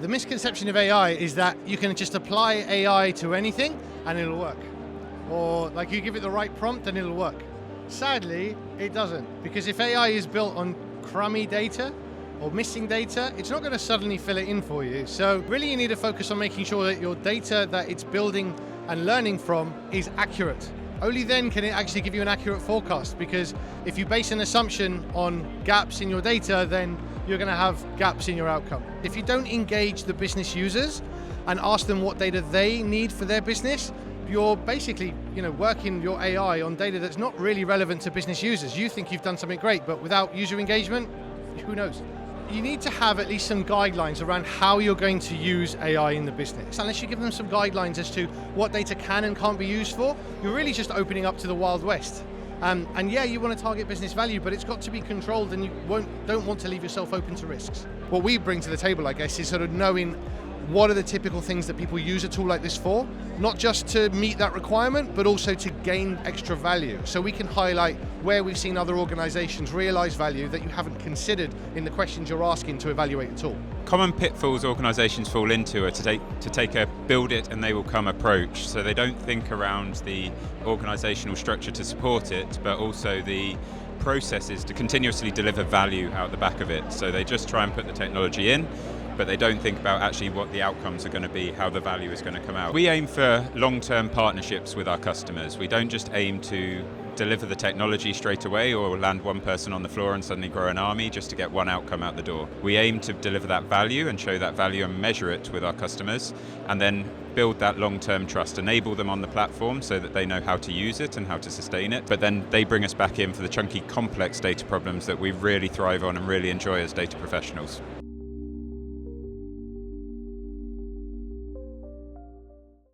The misconception of AI is that you can just apply AI to anything and it'll work. Or like you give it the right prompt and it'll work. Sadly, it doesn't. Because if AI is built on crummy data or missing data, it's not going to suddenly fill it in for you. So really you need to focus on making sure that your data that it's building and learning from is accurate. Only then can it actually give you an accurate forecast, because if you base an assumption on gaps in your data, then you're going to have gaps in your outcome. If you don't engage the business users and ask them what data they need for their business, you're basically, working your AI on data that's not really relevant to business users. You think you've done something great, but without user engagement, who knows? You need to have at least some guidelines around how you're going to use AI in the business. Unless you give them some guidelines as to what data can and can't be used for, you're really just opening up to the Wild West. And yeah, you want to target business value, but it's got to be controlled, and you don't want to leave yourself open to risks. What we bring to the table, I guess, is sort of knowing what are the typical things that people use a tool like this for, not just to meet that requirement, but also to gain extra value. So we can highlight where we've seen other organizations realize value that you haven't considered in the questions you're asking to evaluate the tool. Common pitfalls organisations fall into are to take a build it and they will come approach. So they don't think around the organisational structure to support it, but also the processes to continuously deliver value out the back of it. So they just try and put the technology in, but they don't think about actually what the outcomes are going to be, how the value is going to come out. We aim for long-term partnerships with our customers. We don't just aim to deliver the technology straight away or land one person on the floor and suddenly grow an army just to get one outcome out the door. We aim to deliver that value and show that value and measure it with our customers, and then build that long-term trust, enable them on the platform so that they know how to use it and how to sustain it, but then they bring us back in for the chunky, complex data problems that we really thrive on and really enjoy as data professionals.